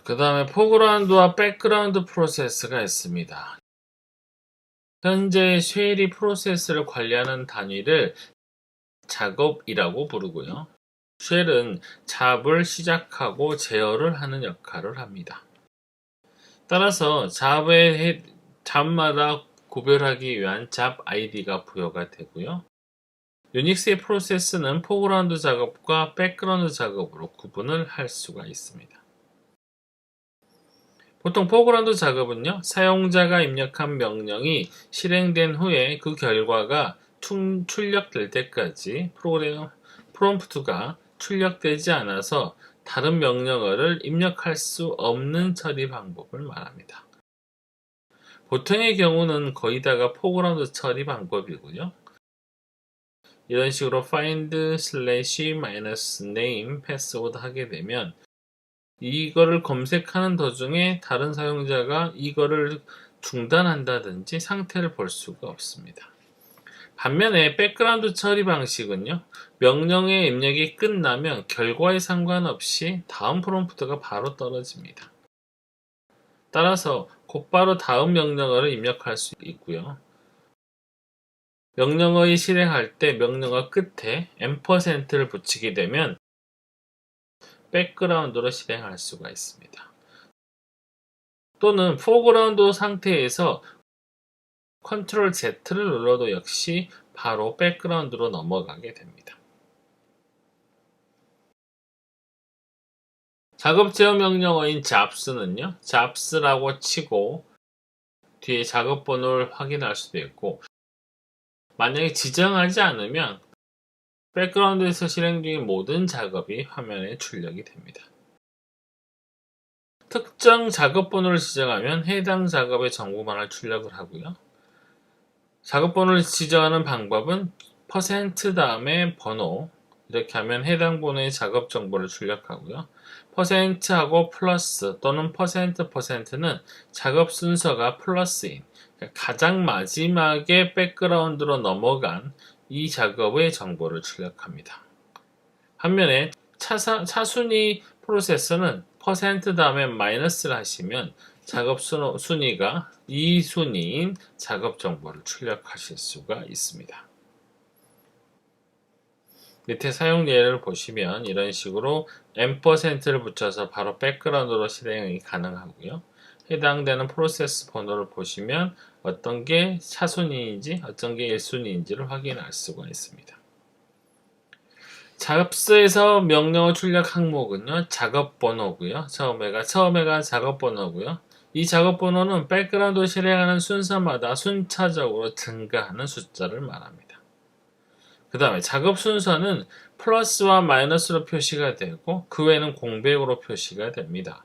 그 다음에 포그라운드와 백그라운드 프로세스가 있습니다. 현재 쉐리 프로세스를 관리하는 단위를 작업이라고 부르고요. 쉘은 잡을 시작하고 제어를 하는 역할을 합니다. 따라서 잡마다 구별하기 위한 잡 아이디가 부여가 되고요. 유닉스의 프로세스는 포그라운드 작업과 백그라운드 작업으로 구분을 할 수가 있습니다. 보통 포그라운드 작업은요, 사용자가 입력한 명령이 실행된 후에 그 결과가 출력될 때까지 프롬프트가 출력되지 않아서 다른 명령어를 입력할 수 없는 처리 방법을 말합니다. 보통의 경우는 거의 다가 포그라운드 처리 방법이고요. 이런 식으로 find /name password 하게 되면 이거를 검색하는 도중에 다른 사용자가 이거를 중단한다든지 상태를 볼 수가 없습니다. 반면에 백그라운드 처리 방식은요, 명령의 입력이 끝나면 결과에 상관없이 다음 프롬프트가 바로 떨어집니다. 따라서 곧바로 다음 명령어를 입력할 수 있고요. 명령어를 실행할 때 명령어 끝에 %를 붙이게 되면 백그라운드로 실행할 수가 있습니다. 또는 포그라운드 상태에서 컨트롤 Z를 눌러도 역시 바로 백그라운드로 넘어가게 됩니다. 작업 제어 명령어인 잡스는요, 잡스라고 치고 뒤에 작업 번호를 확인할 수도 있고, 만약에 지정하지 않으면 백그라운드에서 실행 중인 모든 작업이 화면에 출력이 됩니다. 특정 작업 번호를 지정하면 해당 작업의 정보만을 출력을 하고요. 작업 번호를 지정하는 방법은 % 다음에 번호, 이렇게 하면 해당 번호의 작업 정보를 출력하고요. %하고 플러스 또는 %%는 작업 순서가 플러스인, 그러니까 가장 마지막에 백그라운드로 넘어간 이 작업의 정보를 출력합니다. 반면에 차순위 프로세서는 % 다음에 마이너스를 하시면 작업 순위가 2순위인 작업 정보를 출력하실 수가 있습니다. 밑에 사용 예를 보시면 이런 식으로 %를 붙여서 바로 백그라운드로 실행이 가능하고요. 해당되는 프로세스 번호를 보시면 어떤 게 차순위인지 어떤 게 1순위인지를 확인할 수가 있습니다. 잡스에서 명령어 출력 항목은요, 작업 번호고요. 처음에가 작업 번호고요. 이 작업 번호는 백그라운드 실행하는 순서마다 순차적으로 증가하는 숫자를 말합니다. 그 다음에 작업 순서는 플러스와 마이너스로 표시가 되고 그 외에는 공백으로 표시가 됩니다.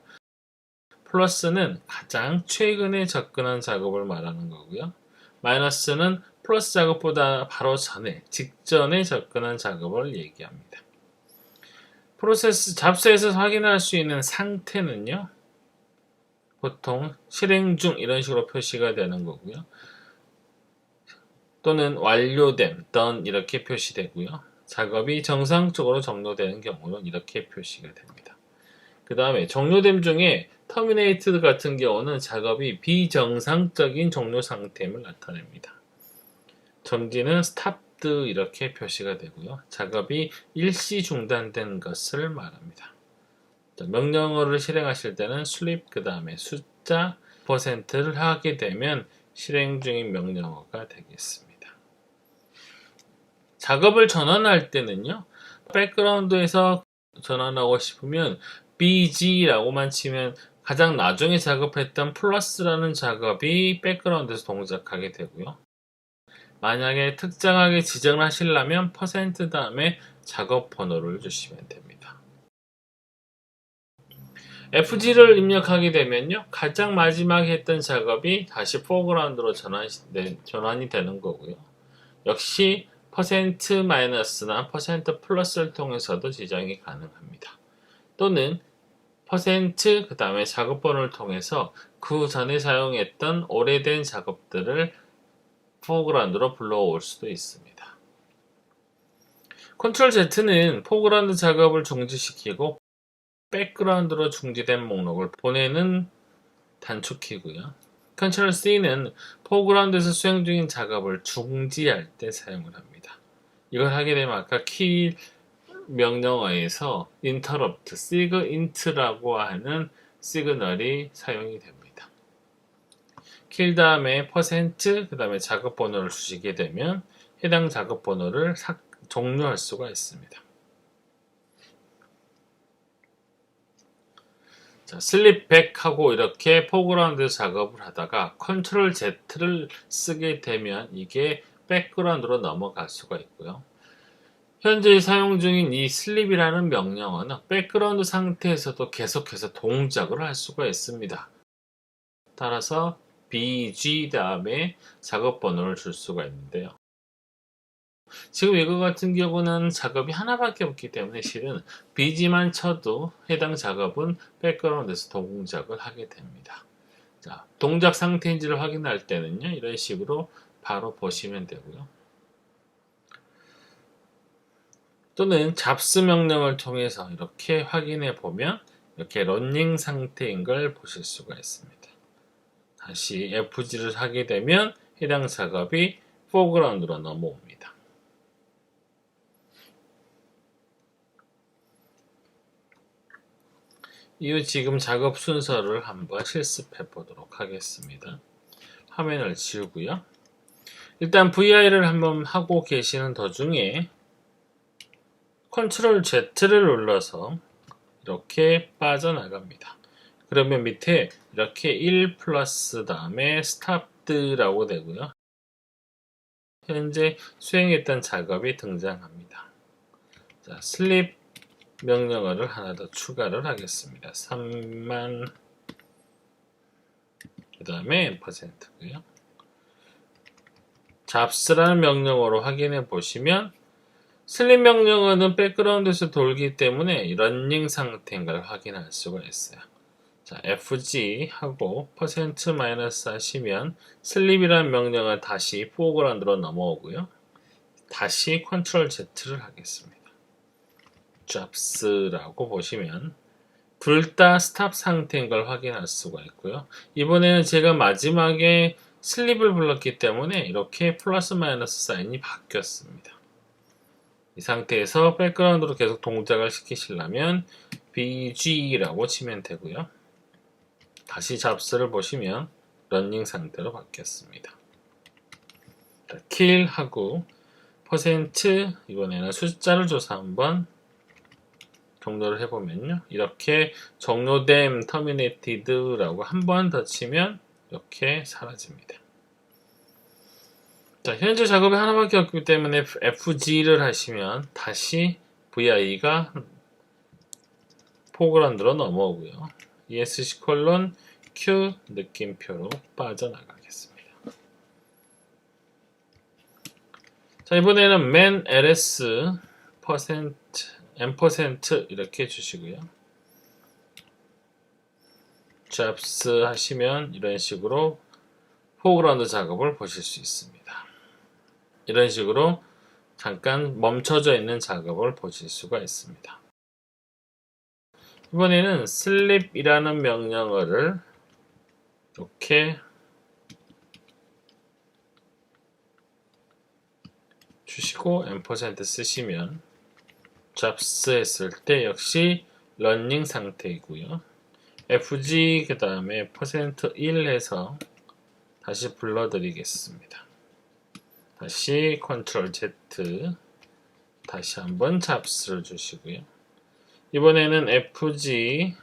플러스는 가장 최근에 접근한 작업을 말하는 거고요. 마이너스는 플러스 작업보다 바로 전에, 직전에 접근한 작업을 얘기합니다. 프로세스 잡스에서 확인할 수 있는 상태는요, 보통 실행 중 이런 식으로 표시가 되는 거고요. 또는 완료됨, done 이렇게 표시되고요. 작업이 정상적으로 종료되는 경우는 이렇게 표시가 됩니다. 그 다음에 종료됨 중에 terminated 같은 경우는 작업이 비정상적인 종료 상태임을 나타냅니다. 정지는 stopped 이렇게 표시가 되고요. 작업이 일시 중단된 것을 말합니다. 명령어를 실행하실 때는 sleep 그 다음에 숫자 %를 하게 되면 실행 중인 명령어가 되겠습니다. 작업을 전환할 때는요, 백그라운드에서 전환하고 싶으면 BG라고만 치면 가장 나중에 작업했던 플러스라는 작업이 백그라운드에서 동작하게 되고요. 만약에 특정하게 지정을 하시려면 % 다음에 작업 번호를 주시면 됩니다. FG를 입력하게 되면요, 가장 마지막에 했던 작업이 다시 포그라운드로 전환이 되는 거고요. 역시 % 마이너스나 % 플러스를 통해서도 지정이 가능합니다. 또는 % 그 다음에 작업 번호를 통해서 그 전에 사용했던 오래된 작업들을 포그라운드로 불러올 수도 있습니다. 컨트롤 Z는 포그라운드 작업을 중지시키고 백그라운드로 중지된 목록을 보내는 단축키고요. 컨트롤 C는 포그라운드에서 수행 중인 작업을 중지할 때 사용을 합니다. 이걸 하게 되면 아까 키 명령어에서 interrupt, sigint라고 하는 시그널이 사용이 됩니다. 킬 다음에 퍼센트, 그 다음에 작업 번호를 주시게 되면 해당 작업 번호를 종료할 수가 있습니다. 자, 슬립백 하고 이렇게 포그라운드 작업을 하다가 컨트롤 Z를 쓰게 되면 이게 백그라운드로 넘어갈 수가 있고요. 현재 사용 중인 이 슬립이라는 명령어는 백그라운드 상태에서도 계속해서 동작을 할 수가 있습니다. 따라서 BG 다음에 작업 번호를 줄 수가 있는데요. 지금 이거 같은 경우는 작업이 하나밖에 없기 때문에 실은 BG만 쳐도 해당 작업은 백그라운드에서 동작을 하게 됩니다. 자, 동작 상태인지를 확인할 때는요, 이런 식으로 바로 보시면 되고요. 또는 잡스 명령을 통해서 이렇게 확인해 보면 이렇게 러닝 상태인 걸 보실 수가 있습니다. 다시 FG를 하게 되면 해당 작업이 포그라운드로 넘어옵니다. 이후 지금 작업 순서를 한번 실습해 보도록 하겠습니다. 화면을 지우고요. 일단 VI를 한번 하고 계시는 도중에 컨트롤 Z를 눌러서 이렇게 빠져나갑니다. 그러면 밑에 이렇게 1 플러스 다음에 스탑드라고 되고요. 현재 수행했던 작업이 등장합니다. 자, 슬립 명령어를 하나 더 추가를 하겠습니다. 3만 그 다음에 %고요. 잡스라는 명령어로 확인해 보시면 슬립 명령어는 백그라운드에서 돌기 때문에 러닝 상태인 걸 확인할 수가 있어요. 자, FG 하고 퍼센트 마이너스 하시면 슬립이라는 명령은 다시 포그라운드로 넘어오고요. 다시 컨트롤 Z를 하겠습니다. 잡스라고 보시면 둘 다 스탑 상태인 걸 확인할 수가 있고요. 이번에는 제가 마지막에 슬립을 불렀기 때문에 이렇게 플러스 마이너스 사인이 바뀌었습니다. 이 상태에서 백그라운드로 계속 동작을 시키시려면 BG라고 치면 되고요. 다시 잡스를 보시면 러닝 상태로 바뀌었습니다. 킬 하고 퍼센트 이번에는 숫자를 줘서 한번 종료를 해보면요. 이렇게 종료됨 terminated라고 한 번 더 치면 이렇게 사라집니다. 자, 현재 작업이 하나밖에 없기 때문에 FG를 하시면 다시 VI가 포그라운드로 넘어오고요. ESC 콜론 Q 느낌표로 빠져나가겠습니다. 자, 이번에는 man ls %m% 이렇게 주시고요. 잡스 하시면 이런 식으로 포그라운드 작업을 보실 수 있습니다. 이런 식으로 잠깐 멈춰져 있는 작업을 보실 수가 있습니다. 이번에는 슬립이라는 명령어를 이렇게 주시고 %m 쓰시면 잡스 했을 때 역시 러닝 상태이고요. FG 그 다음에 %1 해서 다시 불러드리겠습니다. 다시 컨트롤 Z 다시 한번 잡스를 주시고요. 이번에는 FG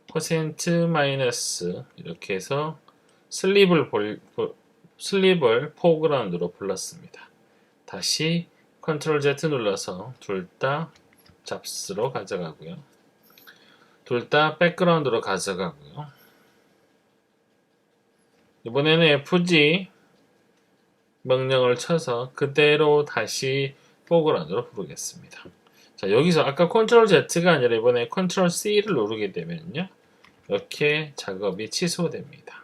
퍼센트 마이너스 이렇게 해서 슬립을 포그라운드로 불렀습니다. 다시 컨트롤 Z 눌러서 둘 다 잡스로 가져가고요. 둘 다 백그라운드로 가져가고요. 이번에는 FG 명령을 쳐서 그대로 다시 포그라운드로 부르겠습니다. 자, 여기서 아까 컨트롤 Z가 아니라 이번에 컨트롤 C를 누르게 되면요. 이렇게 작업이 취소됩니다.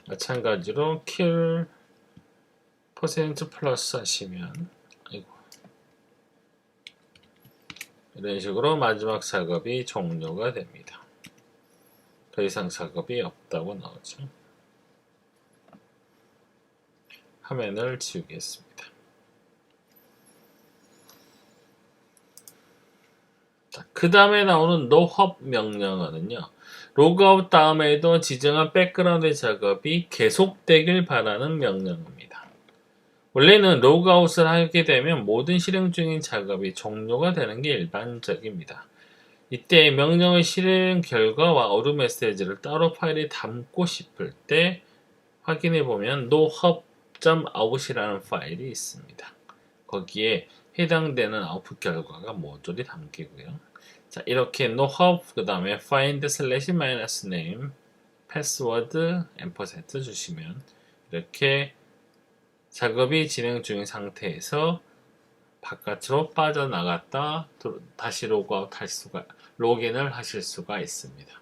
마찬가지로 킬 퍼센트 플러스 하시면 이런 식으로 마지막 작업이 종료가 됩니다. 더 이상 작업이 없다고 나오죠. 화면을 지우겠습니다. 그 다음에 나오는 노헙 명령어는요. 로그아웃 다음에도 지정한 백그라운드 작업이 계속되길 바라는 명령어입니다. 원래는 로그아웃을 하게 되면 모든 실행 중인 작업이 종료가 되는 게 일반적입니다. 이때 명령의 실행 결과와 어루 메시지를 따로 파일에 담고 싶을 때 확인해 보면 nohub.out이라는 파일이 있습니다. 거기에 해당되는 아웃풋 결과가 모조리 담기고요. 자, 이렇게 nohub 그 다음에 find /name 패스워드 앰퍼센트 주시면 이렇게 작업이 진행 중인 상태에서 바깥으로 빠져나갔다 다시 로그인을 하실 수가 있습니다.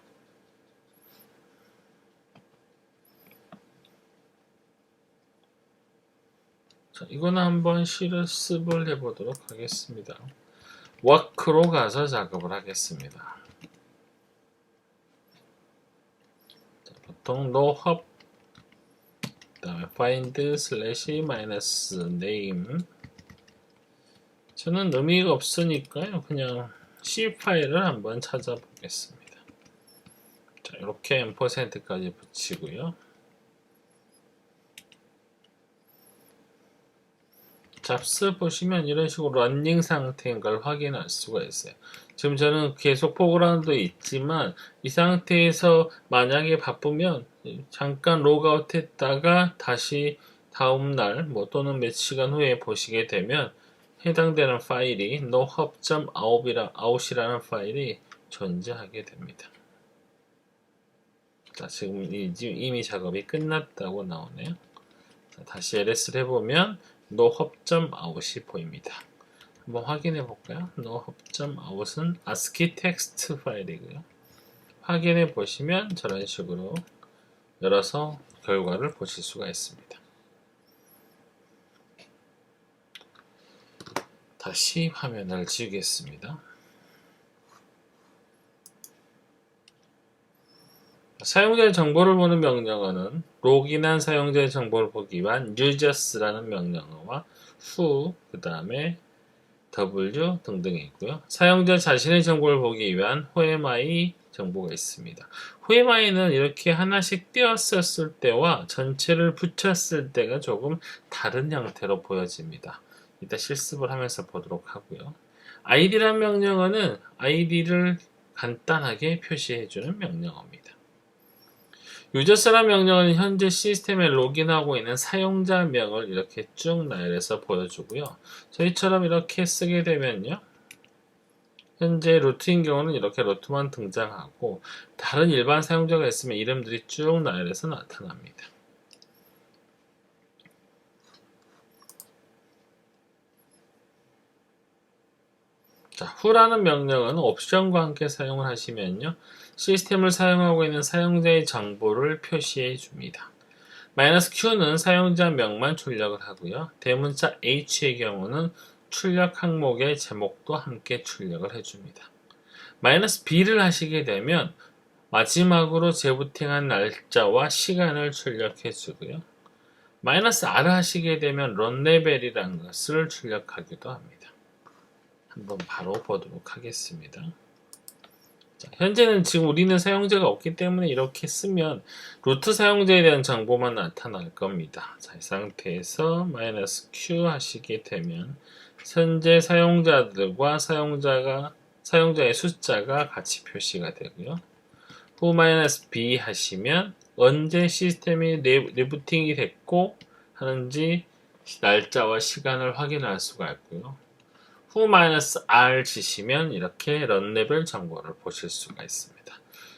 자, 이거는 한번 실습을 해보도록 하겠습니다. 워크로 가서 작업을 하겠습니다. 자, 보통 nohub 그 다음에 find /name 저는 의미가 없으니까요. 그냥 C 파일을 한번 찾아보겠습니다. 자, 이렇게 앰퍼센트까지 붙이고요. 잡스 보시면 이런 식으로 런닝 상태인 걸 확인할 수가 있어요. 지금 저는 계속 포그라운드에 있지만 이 상태에서 만약에 바쁘면 잠깐 로그아웃 했다가 다시 다음날 또는 몇 시간 후에 보시게 되면 해당되는 파일이 nohub.out이라는 파일이 존재하게 됩니다. 자, 지금 이미 작업이 끝났다고 나오네요. 자, 다시 LS를 해보면 nohub.out이 보입니다. 한번 확인해 볼까요? nohub.out은 ASCII 텍스트 파일이고요. 확인해 보시면 저런 식으로 열어서 결과를 보실 수가 있습니다. 다시 화면을 지우겠습니다. 사용자의 정보를 보는 명령어는 로그인한 사용자의 정보를 보기 위한 users라는 명령어와 who, 그 다음에 w 등등이 있고요. 사용자 자신의 정보를 보기 위한 whoami 정보가 있습니다. whoami는 이렇게 하나씩 띄었을 때와 전체를 붙였을 때가 조금 다른 형태로 보여집니다. 이따 실습을 하면서 보도록 하고요. id라는 명령어는 id를 간단하게 표시해주는 명령어입니다. 유저스라는 명령어는 현재 시스템에 로그인하고 있는 사용자명을 이렇게 쭉 나열해서 보여주고요. 저희처럼 이렇게 쓰게 되면요. 현재 루트인 경우는 이렇게 루트만 등장하고 다른 일반 사용자가 있으면 이름들이 쭉 나열해서 나타납니다. 자, who라는 명령은 옵션과 함께 사용을 하시면요. 시스템을 사용하고 있는 사용자의 정보를 표시해 줍니다. -q는 사용자 명만 출력을 하고요. 대문자 h의 경우는 출력 항목의 제목도 함께 출력을 해줍니다. -b를 하시게 되면 마지막으로 재부팅한 날짜와 시간을 출력해 주고요. -r을 하시게 되면 런레벨이라는 것을 출력하기도 합니다. 한번 바로 보도록 하겠습니다. 자, 현재는 지금 우리는 사용자가 없기 때문에 이렇게 쓰면 루트 사용자에 대한 정보만 나타날 겁니다. 자, 이 상태에서 -q 하시게 되면 현재 사용자들과 사용자의 숫자가 같이 표시가 되고요. -b 하시면 언제 시스템이 리부팅이 됐고 하는지 날짜와 시간을 확인할 수가 있고요. -r 치시면 이렇게 런레벨 정보를 보실 수가 있습니다.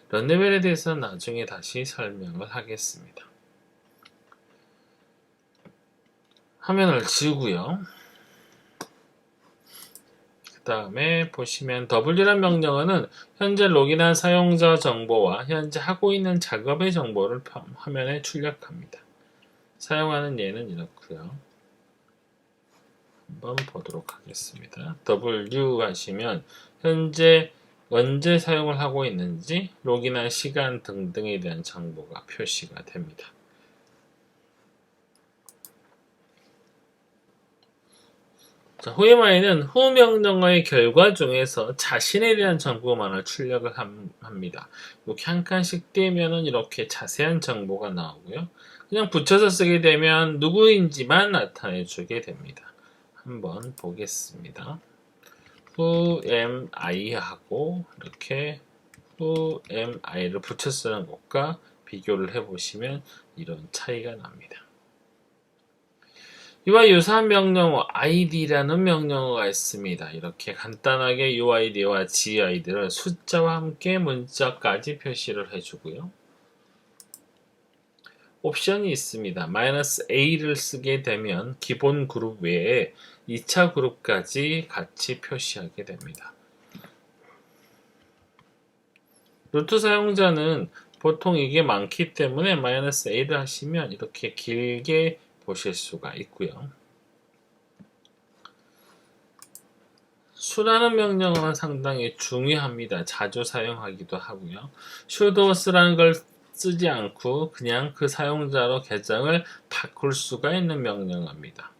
런레벨에 대해서는 나중에 다시 설명을 하겠습니다. 화면을 지우고요. 그 다음에 보시면 w란 명령어는 현재 로그인한 사용자 정보와 현재 하고 있는 작업의 정보를 화면에 출력합니다. 사용하는 예는 이렇고요. 한번 보도록 하겠습니다. W 하시면 현재 언제 사용을 하고 있는지, 로그인한 시간 등등에 대한 정보가 표시가 됩니다. 자, whoamI는 who 명령어의 결과 중에서 자신에 대한 정보만을 출력을 합니다. 이렇게 한 칸씩 떼면은 이렇게 자세한 정보가 나오고요. 그냥 붙여서 쓰게 되면 누구인지만 나타내 주게 됩니다. 한번 보겠습니다. who am I 하고 이렇게 who am I를 붙여 쓰는 것과 비교를 해보시면 이런 차이가 납니다. 이와 유사한 명령어 id라는 명령어가 있습니다. 이렇게 간단하게 uid와 gid를 숫자와 함께 문자까지 표시를 해주고요. 옵션이 있습니다. -a를 쓰게 되면 기본 그룹 외에 2차 그룹까지 같이 표시하게 됩니다. 루트 사용자는 보통 이게 많기 때문에 -a를 하시면 이렇게 길게 보실 수가 있고요. 수라는 명령어는 상당히 중요합니다. 자주 사용하기도 하고요. should라는 걸 쓰지 않고 그냥 그 사용자로 계정을 바꿀 수가 있는 명령어입니다.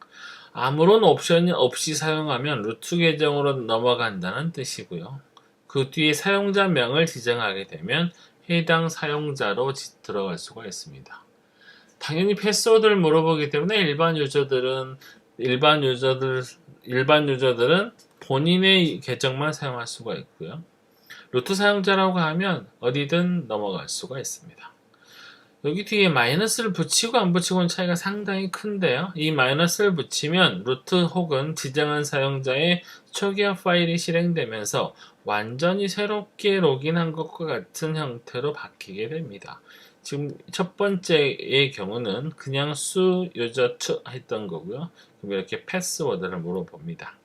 아무런 옵션이 없이 사용하면 루트 계정으로 넘어간다는 뜻이고요. 그 뒤에 사용자명을 지정하게 되면 해당 사용자로 들어갈 수가 있습니다. 당연히 패스워드를 물어보기 때문에 일반 유저들은 본인의 계정만 사용할 수가 있고요. 루트 사용자라고 하면 어디든 넘어갈 수가 있습니다. 여기 뒤에 마이너스를 붙이고 안 붙이고는 차이가 상당히 큰데요. 이 마이너스를 붙이면 루트 혹은 지정한 사용자의 초기화 파일이 실행되면서 완전히 새롭게 로그인한 것과 같은 형태로 바뀌게 됩니다. 지금 첫 번째의 경우는 그냥 수 유저 투 했던 거고요. 그럼 이렇게 패스워드를 물어봅니다.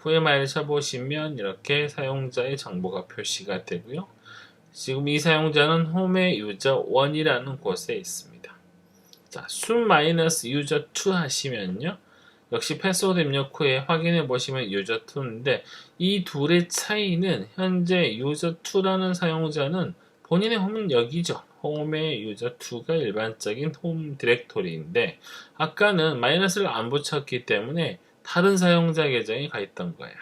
whoamI를 쳐보시면 이렇게 사용자의 정보가 표시가 되고요. 지금 이 사용자는 홈의 유저 1이라는 곳에 있습니다. 자, su-user2 하시면요. 역시 패스워드 입력 후에 확인해 보시면 user2인데 이 둘의 차이는 현재 user2라는 사용자는 본인의 홈은 여기죠. 홈의 user2가 일반적인 홈 디렉토리인데 아까는 마이너스를 안 붙였기 때문에 다른 사용자 계정이 가 있던 거예요.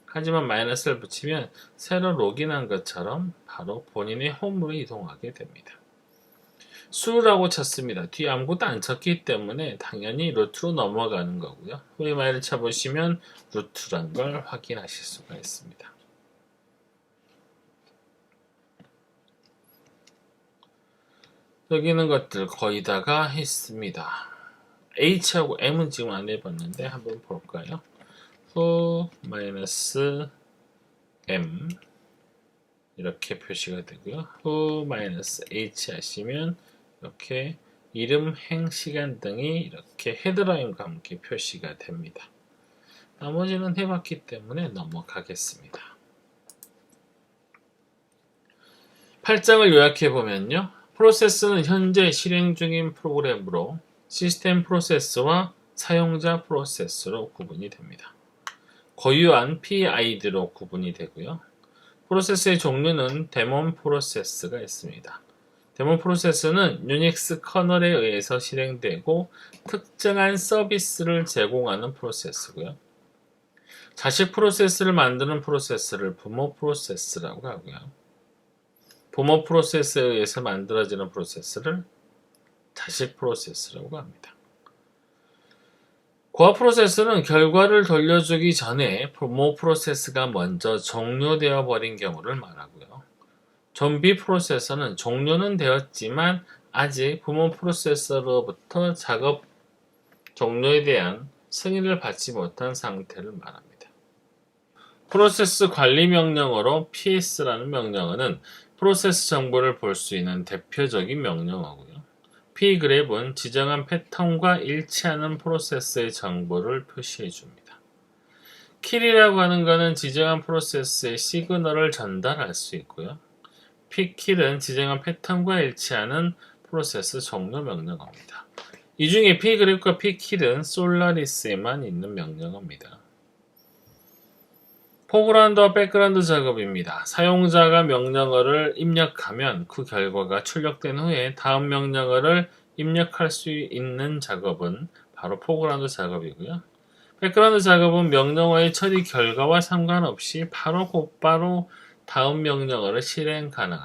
하지만 마이너스를 붙이면 새로 로그인한 것처럼 바로 본인의 홈으로 이동하게 됩니다. 수라고 쳤습니다. 뒤에 아무것도 안 쳤기 때문에 당연히 루트로 넘어가는 거고요. whoamI를 쳐보시면 루트란 걸 확인하실 수가 있습니다. 여기 있는 것들 거의 다가 했습니다. H하고 M은 지금 안 해봤는데 한번 볼까요? who-m 이렇게 표시가 되고요. who-h 하시면 이렇게 이름, 행, 시간 등이 이렇게 헤드라인과 함께 표시가 됩니다. 나머지는 해봤기 때문에 넘어가겠습니다. 8장을 요약해보면요. 프로세스는 현재 실행 중인 프로그램으로 시스템 프로세스와 사용자 프로세스로 구분이 됩니다. 고유한 PID로 구분이 되고요. 프로세스의 종류는 데몬 프로세스가 있습니다. 데몬 프로세스는 유닉스 커널에 의해서 실행되고 특정한 서비스를 제공하는 프로세스고요. 자식 프로세스를 만드는 프로세스를 부모 프로세스라고 하고요. 부모 프로세스에 의해서 만들어지는 프로세스를 자식 프로세스라고 합니다. 고아 프로세스는 결과를 돌려주기 전에 부모 프로세스가 먼저 종료되어 버린 경우를 말하고요. 좀비 프로세서는 종료는 되었지만 아직 부모 프로세서로부터 작업 종료에 대한 승인을 받지 못한 상태를 말합니다. 프로세스 관리 명령어로 PS라는 명령어는 프로세스 정보를 볼 수 있는 대표적인 명령어고요. pgrep은 지정한 패턴과 일치하는 프로세스의 정보를 표시해 줍니다. kill이라고 하는 것은 지정한 프로세스의 시그널을 전달할 수 있고요. pkill은 지정한 패턴과 일치하는 프로세스 종료 명령어입니다. 이 중에 pgrep과 pkid은 솔라리스에만 있는 명령어입니다. 포그라운드와 백그라운드 작업입니다. 사용자가 명령어를 입력하면 그 결과가 출력된 후에 다음 명령어를 입력할 수 있는 작업은 바로 포그라운드 작업이고요. 백그라운드 작업은 명령어의 처리 결과와 상관없이 곧바로 다음 명령어를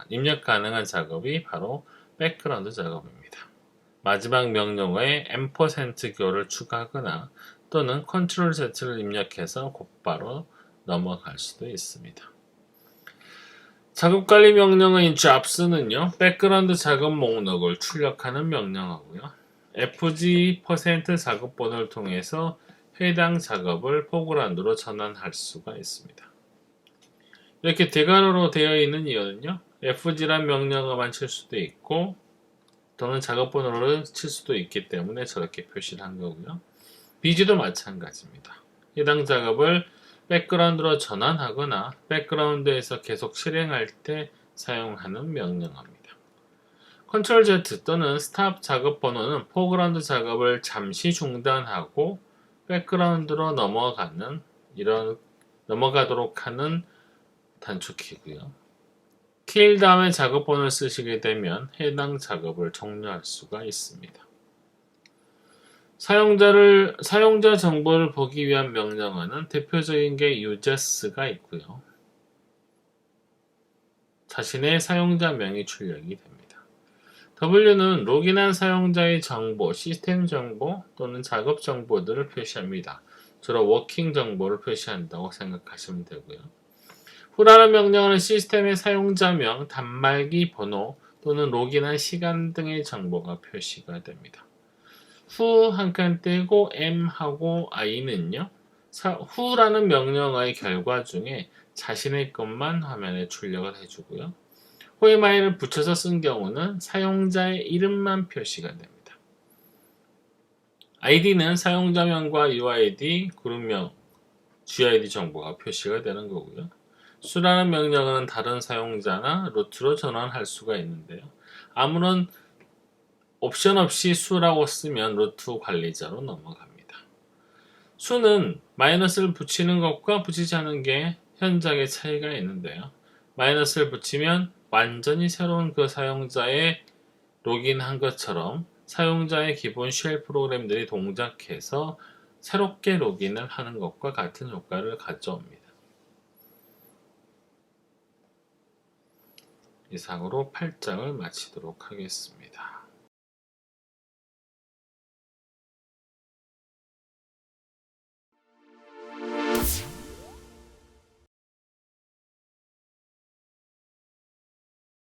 입력 가능한 작업이 바로 백그라운드 작업입니다. 마지막 명령어에 %교를 추가하거나 또는 컨트롤 Z를 입력해서 곧바로 넘어갈 수도 있습니다. 작업관리 명령어인 jobs는요, 백그라운드 작업 목록을 출력하는 명령어고요. fg% 작업 번호를 통해서 해당 작업을 포그라운드로 전환할 수가 있습니다. 이렇게 대괄호로 되어 있는 이유는요, fg란 명령어만 칠 수도 있고 또는 작업 번호를 칠 수도 있기 때문에 저렇게 표시를 한 거고요. bg도 마찬가지입니다. 해당 작업을 백그라운드로 전환하거나 백그라운드에서 계속 실행할 때 사용하는 명령어입니다. 컨트롤 Z 또는 스탑 작업 번호는 포그라운드 작업을 잠시 중단하고 백그라운드로 넘어가도록 하는 단축키고요. 킬 다음에 작업 번호를 쓰시게 되면 해당 작업을 종료할 수가 있습니다. 사용자 정보를 보기 위한 명령어는 대표적인 게 uses가 있고요. 자신의 사용자명이 출력이 됩니다. W는 로그인한 사용자의 정보, 시스템 정보 또는 작업 정보들을 표시합니다. 주로 워킹 정보를 표시한다고 생각하시면 되고요. who라는 명령어는 시스템의 사용자명, 단말기 번호 또는 로그인한 시간 등의 정보가 표시가 됩니다. who 한 칸 떼고 m하고 i는요. who라는 명령어의 결과 중에 자신의 것만 화면에 출력을 해주고요. who에 i를 붙여서 쓴 경우는 사용자의 이름만 표시가 됩니다. id는 사용자명과 uid, 그룹명, gid 정보가 표시가 되는 거고요. 수라는 명령어는 다른 사용자나 루트로 전환할 수가 있는데요. 아무런 옵션 없이 수라고 쓰면 루트 관리자로 넘어갑니다. 수는 마이너스를 붙이는 것과 붙이지 않은 게 현작의 차이가 있는데요. 마이너스를 붙이면 완전히 새로운 그 사용자의 로그인한 것처럼 사용자의 기본 쉘 프로그램들이 동작해서 새롭게 로그인을 하는 것과 같은 효과를 가져옵니다. 이상으로 8장을 마치도록 하겠습니다.